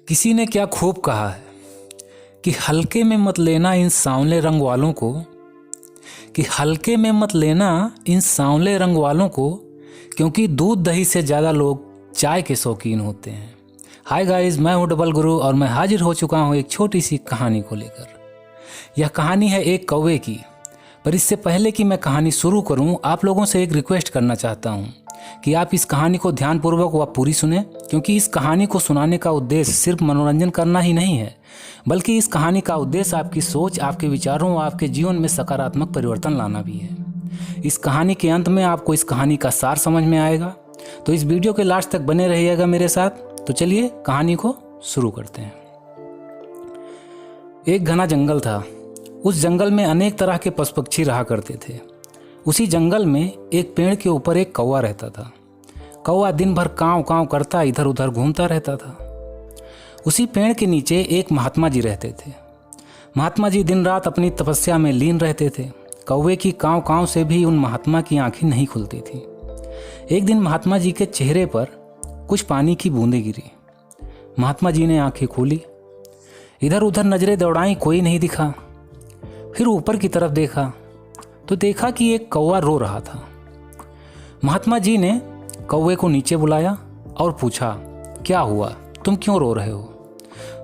किसी ने क्या खूब कहा है कि हल्के में मत लेना इन सांवले रंग वालों को, कि हल्के में मत लेना इन सांवले रंग वालों को, क्योंकि दूध दही से ज़्यादा लोग चाय के शौकीन होते हैं। हाय गाइस, मैं हूँ डबल गुरु और मैं हाजिर हो चुका हूँ एक छोटी सी कहानी को लेकर। यह कहानी है एक कौवे की। पर इससे पहले कि मैं कहानी शुरू करूँ, आप लोगों से एक रिक्वेस्ट करना चाहता हूँ कि आप इस कहानी को ध्यानपूर्वक व पूरी सुने, क्योंकि इस कहानी को सुनाने का उद्देश्य सिर्फ मनोरंजन करना ही नहीं है, बल्कि इस कहानी का उद्देश्य आपकी सोच, आपके विचारों व आपके जीवन में सकारात्मक परिवर्तन लाना भी है। इस कहानी के अंत में आपको इस कहानी का सार समझ में आएगा, तो इस वीडियो के लास्ट तक बने रहिएगा मेरे साथ। तो चलिए कहानी को शुरू करते हैं। एक घना जंगल था। उस जंगल में अनेक तरह के पशु पक्षी रहा करते थे। उसी जंगल में एक पेड़ के ऊपर एक कौवा रहता था। कौवा दिन भर कांव कांव करता इधर उधर घूमता रहता था। उसी पेड़ के नीचे एक महात्मा जी रहते थे। महात्मा जी दिन रात अपनी तपस्या में लीन रहते थे। कौवे की कांव कांव से भी उन महात्मा की आंखें नहीं खुलती थी। एक दिन महात्मा जी के चेहरे पर कुछ पानी की बूंदें गिरी। महात्मा जी ने आंखें खोली, इधर उधर नजरें दौड़ाई, कोई नहीं दिखा। फिर ऊपर की तरफ देखा तो देखा कि एक कौवा रो रहा था। महात्मा जी ने कौवे को नीचे बुलाया और पूछा, क्या हुआ, तुम क्यों रो रहे हो?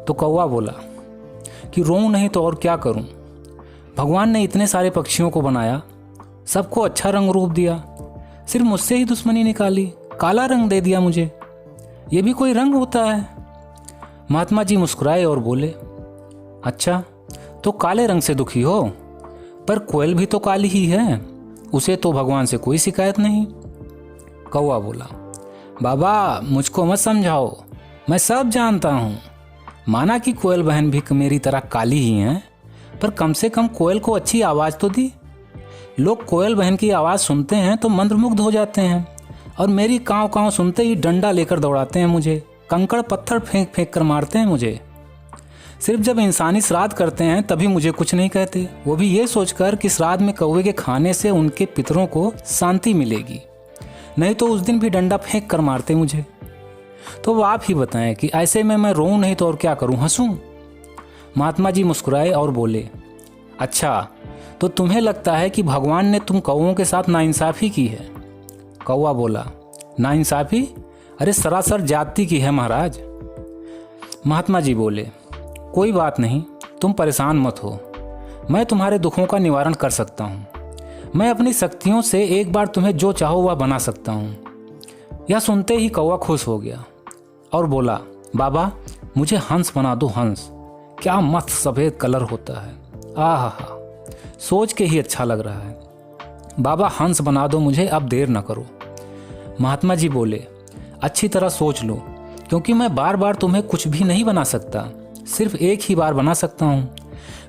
तो कौवा बोला कि रोऊं नहीं तो और क्या करूं? भगवान ने इतने सारे पक्षियों को बनाया, सबको अच्छा रंग रूप दिया, सिर्फ मुझसे ही दुश्मनी निकाली, काला रंग दे दिया मुझे। ये भी कोई रंग होता है? महात्मा जी मुस्कुराए और बोले, अच्छा तो काले रंग से दुखी हो, पर कोयल भी तो काली ही है, उसे तो भगवान से कोई शिकायत नहीं। कौवा बोला, बाबा मुझको मत समझाओ, मैं सब जानता हूँ। माना कि कोयल बहन भी मेरी तरह काली ही हैं, पर कम से कम कोयल को अच्छी आवाज़ तो दी। लोग कोयल बहन की आवाज़ सुनते हैं तो मंत्रमुग्ध हो जाते हैं, और मेरी काँव काँव सुनते ही डंडा लेकर दौड़ाते हैं मुझे, कंकड़ पत्थर फेंक फेंक कर मारते हैं मुझे। सिर्फ जब इंसानी श्राद्ध करते हैं तभी मुझे कुछ नहीं कहते, वो भी ये सोचकर कि श्राद्ध में कौवे के खाने से उनके पितरों को शांति मिलेगी, नहीं तो उस दिन भी डंडा फेंक कर मारते मुझे। तो वो आप ही बताएं कि ऐसे में मैं रोऊं नहीं तो और क्या करूं, हंसूं? महात्मा जी मुस्कुराए और बोले, अच्छा तो तुम्हें लगता है कि भगवान ने तुम कौवों के साथ नाइंसाफ़ी की है? कौवा बोला, नाइंसाफ़ी? अरे सरासर जाति की है महाराज। महात्मा जी बोले, कोई बात नहीं, तुम परेशान मत हो, मैं तुम्हारे दुखों का निवारण कर सकता हूँ। मैं अपनी शक्तियों से एक बार तुम्हें जो चाहो वह बना सकता हूँ। यह सुनते ही कौवा खुश हो गया और बोला, बाबा मुझे हंस बना दो, हंस। क्या मस्त सफ़ेद कलर होता है, आहा, सोच के ही अच्छा लग रहा है। बाबा हंस बना दो मुझे, अब देर न करो। महात्मा जी बोले, अच्छी तरह सोच लो, क्योंकि मैं बार बार तुम्हें कुछ भी नहीं बना सकता, सिर्फ एक ही बार बना सकता हूँ।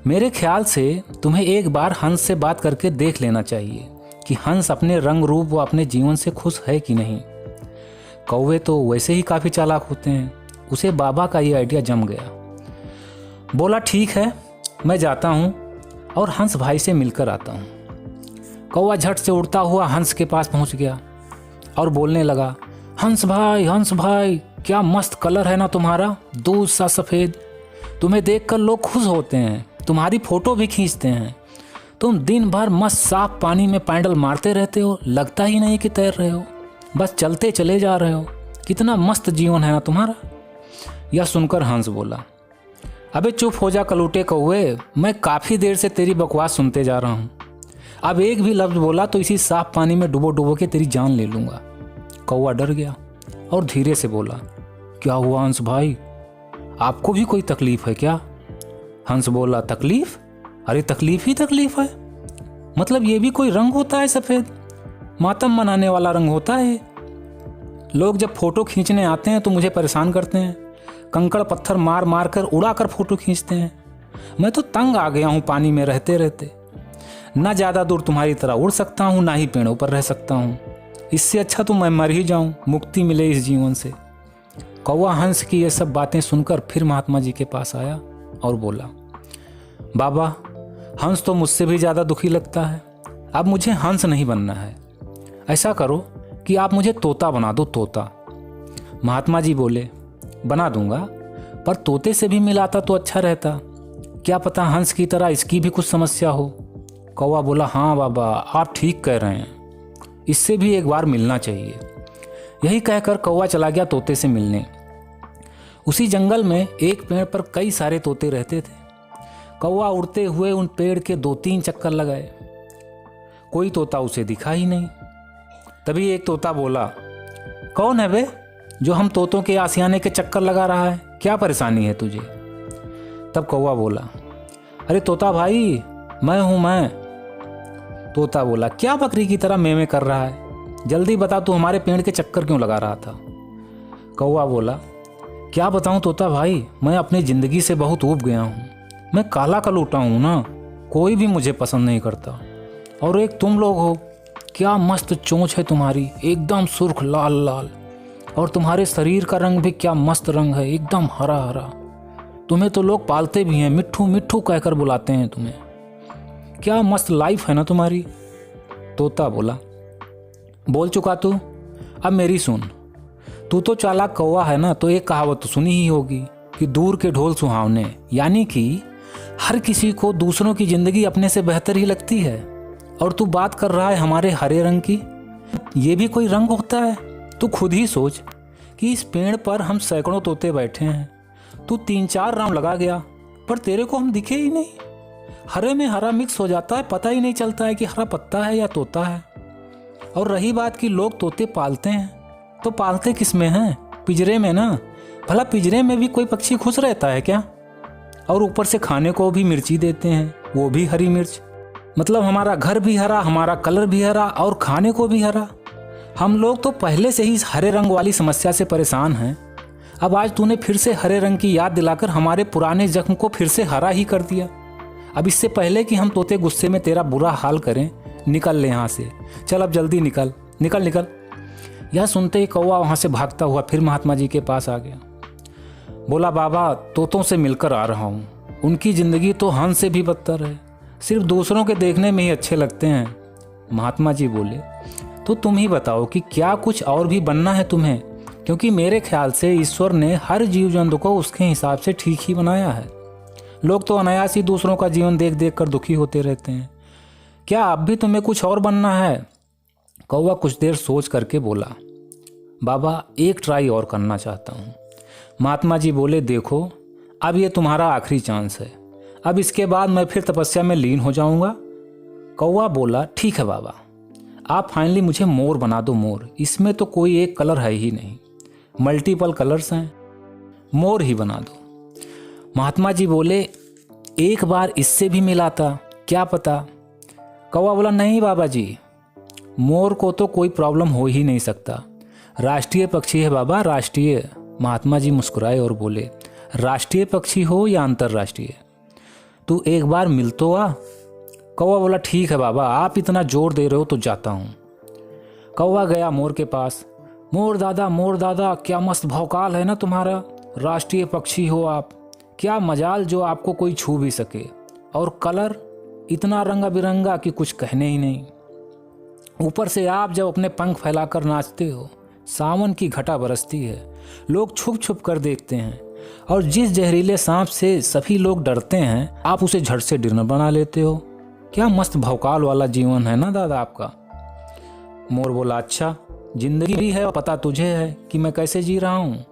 मेरे ख्याल से तुम्हें एक बार हंस से बात करके देख लेना चाहिए कि हंस अपने रंग रूप व अपने जीवन से खुश है कि नहीं। कौवे तो वैसे ही काफ़ी चालाक होते हैं, उसे बाबा का ये आइडिया जम गया। बोला, ठीक है, मैं जाता हूँ और हंस भाई से मिलकर आता हूँ। कौवा झट से उड़ता हुआ हंस के पास पहुँच गया और बोलने लगा, हंस भाई, क्या मस्त कलर है ना तुम्हारा, दूध सा सफ़ेद। तुम्हें देखकर लोग खुश होते हैं, तुम्हारी फ़ोटो भी खींचते हैं। तुम दिन भर मस्त साफ पानी में पैडल मारते रहते हो, लगता ही नहीं कि तैर रहे हो, बस चलते चले जा रहे हो। कितना मस्त जीवन है ना तुम्हारा। यह सुनकर हंस बोला, अबे चुप हो जा कलूटे कौवे, मैं काफ़ी देर से तेरी बकवास सुनते जा रहा हूँ। अब एक भी लफ्ज़ बोला तो इसी साफ पानी में डुबो डुबो के तेरी जान ले लूँगा। कौवा डर गया और धीरे से बोला, क्या हुआ हंस भाई, आपको भी कोई तकलीफ है क्या? हंस बोला, तकलीफ? अरे तकलीफ ही तकलीफ है, मतलब ये भी कोई रंग होता है सफ़ेद? मातम मनाने वाला रंग होता है। लोग जब फोटो खींचने आते हैं तो मुझे परेशान करते हैं, कंकड़ पत्थर मार मार कर उड़ा कर फोटो खींचते हैं। मैं तो तंग आ गया हूँ पानी में रहते रहते, ना ज़्यादा दूर तुम्हारी तरह उड़ सकता हूँ, ना ही पेड़ों पर रह सकता हूँ। इससे अच्छा तो मैं मर ही जाऊँ, मुक्ति मिले इस जीवन से। कौवा हंस की ये सब बातें सुनकर फिर महात्मा जी के पास आया और बोला, बाबा हंस तो मुझसे भी ज़्यादा दुखी लगता है, अब मुझे हंस नहीं बनना है। ऐसा करो कि आप मुझे तोता बना दो, तोता। महात्मा जी बोले, बना दूंगा, पर तोते से भी मिलाता तो अच्छा रहता, क्या पता हंस की तरह इसकी भी कुछ समस्या हो। कौवा बोला, हाँ बाबा आप ठीक कह रहे हैं, इससे भी एक बार मिलना चाहिए। यही कहकर कौवा चला गया तोते से मिलने। उसी जंगल में एक पेड़ पर कई सारे तोते रहते थे। कौवा उड़ते हुए उन पेड़ के 2-3 चक्कर लगाए, कोई तोता उसे दिखा ही नहीं। तभी एक तोता बोला, कौन है बे जो हम तोतों के आशियाने के चक्कर लगा रहा है, क्या परेशानी है तुझे? तब कौवा बोला, अरे तोता भाई मैं हूं मैं। तोता बोला, क्या बकरी की तरह मेमे कर रहा है, जल्दी बता तू हमारे पेड़ के चक्कर क्यों लगा रहा था? कौवा बोला, क्या बताऊं तोता भाई, मैं अपनी जिंदगी से बहुत ऊब गया हूं, मैं काला कलूटा हूं ना, कोई भी मुझे पसंद नहीं करता। और एक तुम लोग हो, क्या मस्त चोंच है तुम्हारी, एकदम सुर्ख लाल लाल, और तुम्हारे शरीर का रंग भी क्या मस्त रंग है, एकदम हरा हरा। तुम्हें तो लोग पालते भी हैं, मिट्ठू मिट्ठू कहकर बुलाते हैं तुम्हें, क्या मस्त लाइफ है ना तुम्हारी। तोता बोला, बोल चुका तू, अब मेरी सुन। तू तो चालाक कौवा है ना, तो एक कहावत तो सुनी ही होगी कि दूर के ढोल सुहावने, यानी कि हर किसी को दूसरों की जिंदगी अपने से बेहतर ही लगती है। और तू बात कर रहा है हमारे हरे रंग की, ये भी कोई रंग होता है? तू खुद ही सोच कि इस पेड़ पर हम सैकड़ों तोते बैठे हैं, तू 3-4 राउंड लगा गया पर तेरे को हम दिखे ही नहीं। हरे में हरा मिक्स हो जाता है, पता ही नहीं चलता है कि हरा पत्ता है या तोता है। और रही बात कि लोग तोते पालते हैं, तो पालते किस में हैं? पिंजरे में ना। भला पिंजरे में भी कोई पक्षी खुश रहता है क्या? और ऊपर से खाने को भी मिर्ची देते हैं, वो भी हरी मिर्च। मतलब हमारा घर भी हरा, हमारा कलर भी हरा और खाने को भी हरा। हम लोग तो पहले से ही इस हरे रंग वाली समस्या से परेशान हैं। अब आज तूने फिर से हरे रंग की याद दिलाकर हमारे पुराने जख्म को फिर से हरा ही कर दिया। अब इससे पहले कि हम तोते गुस्से में तेरा बुरा हाल करें, निकल ले यहाँ से, चल अब जल्दी निकल निकल निकल। यह सुनते ही कौवा वहाँ से भागता हुआ फिर महात्मा जी के पास आ गया। बोला, बाबा तोतों से मिलकर आ रहा हूँ, उनकी ज़िंदगी तो हंस से भी बदतर है, सिर्फ दूसरों के देखने में ही अच्छे लगते हैं। महात्मा जी बोले, तो तुम ही बताओ कि क्या कुछ और भी बनना है तुम्हें? क्योंकि मेरे ख्याल से ईश्वर ने हर जीव जंतु को उसके हिसाब से ठीक ही बनाया है। लोग तो अनायास ही दूसरों का जीवन देख देख कर दुखी होते रहते हैं, क्या अब भी तुम्हें कुछ और बनना है? कौवा कुछ देर सोच करके बोला, बाबा एक ट्राई और करना चाहता हूँ। महात्मा जी बोले, देखो अब ये तुम्हारा आखिरी चांस है, अब इसके बाद मैं फिर तपस्या में लीन हो जाऊंगा। कौवा बोला, ठीक है बाबा, आप फाइनली मुझे मोर बना दो, मोर। इसमें तो कोई एक कलर है ही नहीं, मल्टीपल कलर्स हैं, मोर ही बना दो। महात्मा जी बोले, एक बार इससे भी मिलाता, क्या पता? कौवा बोला, नहीं बाबा जी, मोर को तो कोई प्रॉब्लम हो ही नहीं सकता, राष्ट्रीय पक्षी है बाबा, राष्ट्रीय। महात्मा जी मुस्कुराए और बोले, राष्ट्रीय पक्षी हो या अंतर्राष्ट्रीय, तू एक बार मिल तो आ। कौवा बोला, ठीक है बाबा, आप इतना जोर दे रहे हो तो जाता हूँ। कौवा गया मोर के पास। मोर दादा क्या मस्त भौकाल है ना तुम्हारा, राष्ट्रीय पक्षी हो आप, क्या मजाल जो आपको कोई छू भी सके, और कलर इतना रंगा बिरंगा कि कुछ कहने ही नहीं। ऊपर से आप जब अपने पंख फैलाकर नाचते हो, सावन की घटा बरसती है, लोग छुप छुप कर देखते हैं, और जिस जहरीले सांप से सभी लोग डरते हैं आप उसे झट से डिनर बना लेते हो। क्या मस्त भौकाल वाला जीवन है ना दादा आपका। मोर बोला, अच्छा जिंदगी भी है और पता तुझे है कि मैं कैसे जी रहा हूँ।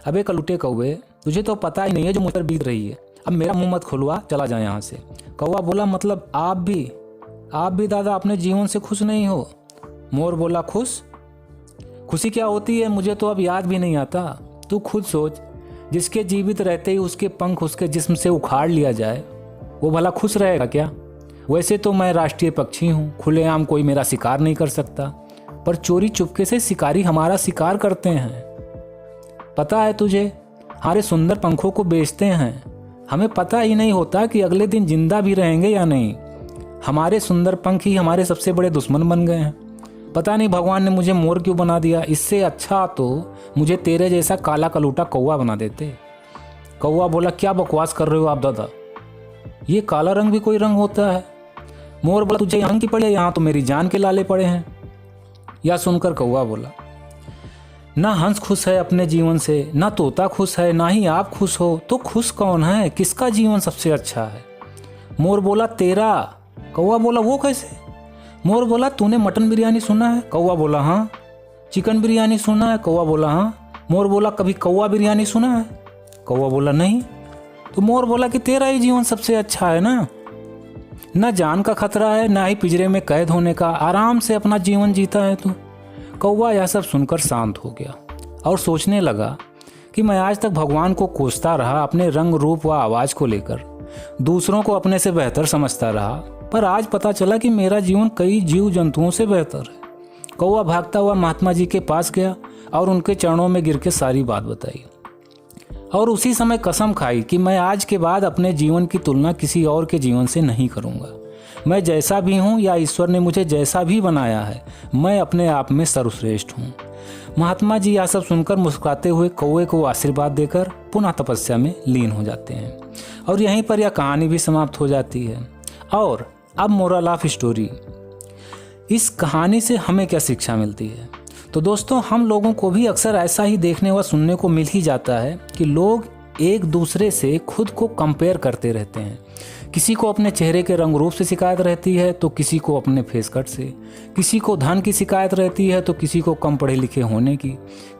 अबे कलूटे कौवे, तुझे तो पता ही नहीं है जो मुझ पर बीत रही है, अब मेरा मुंह मत खुलवा, चला जाए यहाँ से। कौवा बोला, मतलब आप भी दादा अपने जीवन से खुश नहीं हो? मोर बोला, खुशी क्या होती है मुझे तो अब याद भी नहीं आता। तू खुद सोच, जिसके जीवित रहते ही उसके पंख उसके जिस्म से उखाड़ लिया जाए, वो भला खुश रहेगा क्या? वैसे तो मैं राष्ट्रीय पक्षी हूँ, खुलेआम कोई मेरा शिकार नहीं कर सकता, पर चोरी चुपके से शिकारी हमारा शिकार करते हैं। पता है तुझे, हमारे सुंदर पंखों को बेचते हैं, हमें पता ही नहीं होता कि अगले दिन जिंदा भी रहेंगे या नहीं। हमारे सुंदर पंख ही हमारे सबसे बड़े दुश्मन बन गए हैं। पता नहीं भगवान ने मुझे मोर क्यों बना दिया, इससे अच्छा तो मुझे तेरे जैसा काला कलूटा कौवा बना देते। कौवा बोला, क्या बकवास कर रहे हो आप दादा, ये काला रंग भी कोई रंग होता है? मोर बोला, तुझे यहाँ की पड़े, यहाँ तो मेरी जान के लाले पड़े हैं। यह सुनकर कौवा बोला, ना हंस खुश है अपने जीवन से, ना तोता खुश है, ना ही आप खुश हो, तो खुश कौन है? किसका जीवन सबसे अच्छा है? मोर बोला तेरा। कौवा बोला वो कैसे? मोर बोला तूने मटन बिरयानी सुना है? कौवा बोला हाँ। चिकन बिरयानी सुना है? कौवा बोला हाँ। मोर बोला कभी कौवा बिरयानी सुना है? कौवा बोला नहीं। तो मोर बोला कि तेरा ही जीवन सबसे अच्छा है ना, ना जान का खतरा है, ना ही पिंजरे में कैद होने का, आराम से अपना जीवन जीता है तू। कौवा यह सब सुनकर शांत हो गया और सोचने लगा कि मैं आज तक भगवान को कोसता रहा अपने रंग रूप व आवाज़ को लेकर, दूसरों को अपने से बेहतर समझता रहा, पर आज पता चला कि मेरा जीवन कई जीव जंतुओं से बेहतर है। कौवा भागता हुआ महात्मा जी के पास गया और उनके चरणों में गिर के सारी बात बताई और उसी समय कसम खाई कि मैं आज के बाद अपने जीवन की तुलना किसी और के जीवन से नहीं करूँगा। मैं जैसा भी हूँ या ईश्वर ने मुझे जैसा भी बनाया है, मैं अपने आप में सर्वश्रेष्ठ हूँ। महात्मा जी यह सब सुनकर मुस्कुराते हुए कौवे को आशीर्वाद देकर पुनः तपस्या में लीन हो जाते हैं और यहीं पर यह कहानी भी समाप्त हो जाती है। और अब मोरल ऑफ स्टोरी, इस कहानी से हमें क्या शिक्षा मिलती है? तो दोस्तों, हम लोगों को भी अक्सर ऐसा ही देखने व सुनने को मिल ही जाता है कि लोग एक दूसरे से खुद को कंपेयर करते रहते हैं। किसी को अपने चेहरे के रंग रूप से शिकायत रहती है तो किसी को अपने फेस कट से, किसी को धन की शिकायत रहती है तो किसी को कम पढ़े लिखे होने की,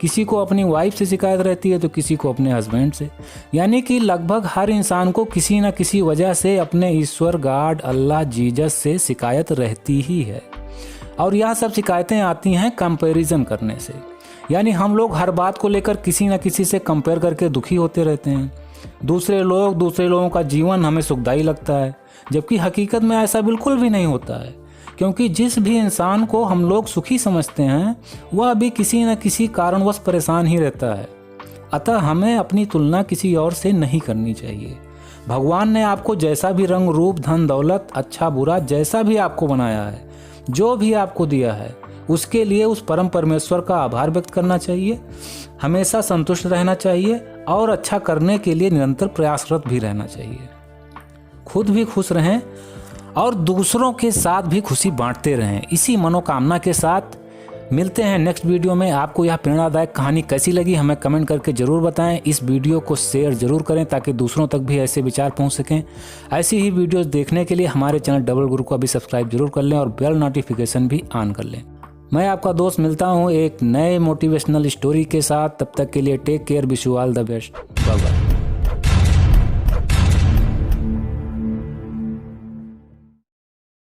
किसी को अपनी वाइफ से शिकायत रहती है तो किसी को अपने हस्बैंड से। यानी कि लगभग हर इंसान को किसी न किसी वजह से अपने ईश्वर, गॉड, अल्लाह, जीसस से शिकायत रहती ही है। और यह सब शिकायतें आती हैं कंपैरिजन करने से। यानी हम लोग हर बात को लेकर किसी न किसी से कंपेयर करके दुखी होते रहते हैं। दूसरे लोगों का जीवन हमें सुखदायी लगता है, जबकि हकीकत में ऐसा बिल्कुल भी नहीं होता है, क्योंकि जिस भी इंसान को हम लोग सुखी समझते हैं वह भी किसी न किसी कारणवश परेशान ही रहता है। अतः हमें अपनी तुलना किसी और से नहीं करनी चाहिए। भगवान ने आपको जैसा भी रंग रूप, धन दौलत, अच्छा बुरा जैसा भी आपको बनाया है, जो भी आपको दिया है, उसके लिए उस परम परमेश्वर का आभार व्यक्त करना चाहिए, हमेशा संतुष्ट रहना चाहिए और अच्छा करने के लिए निरंतर प्रयासरत भी रहना चाहिए। खुद भी खुश रहें और दूसरों के साथ भी खुशी बांटते रहें। इसी मनोकामना के साथ मिलते हैं नेक्स्ट वीडियो में। आपको यह प्रेरणादायक कहानी कैसी लगी हमें कमेंट करके ज़रूर बताएं। इस वीडियो को शेयर ज़रूर करें ताकि दूसरों तक भी ऐसे विचार पहुंच सकें। ऐसी ही वीडियोस देखने के लिए हमारे चैनल डबल गुरु को अभी सब्सक्राइब जरूर कर लें और बेल नोटिफिकेशन भी ऑन कर लें। मैं आपका दोस्त मिलता हूं एक नए मोटिवेशनल स्टोरी के साथ। तब तक के लिए take care, wish you all the best, bye bye.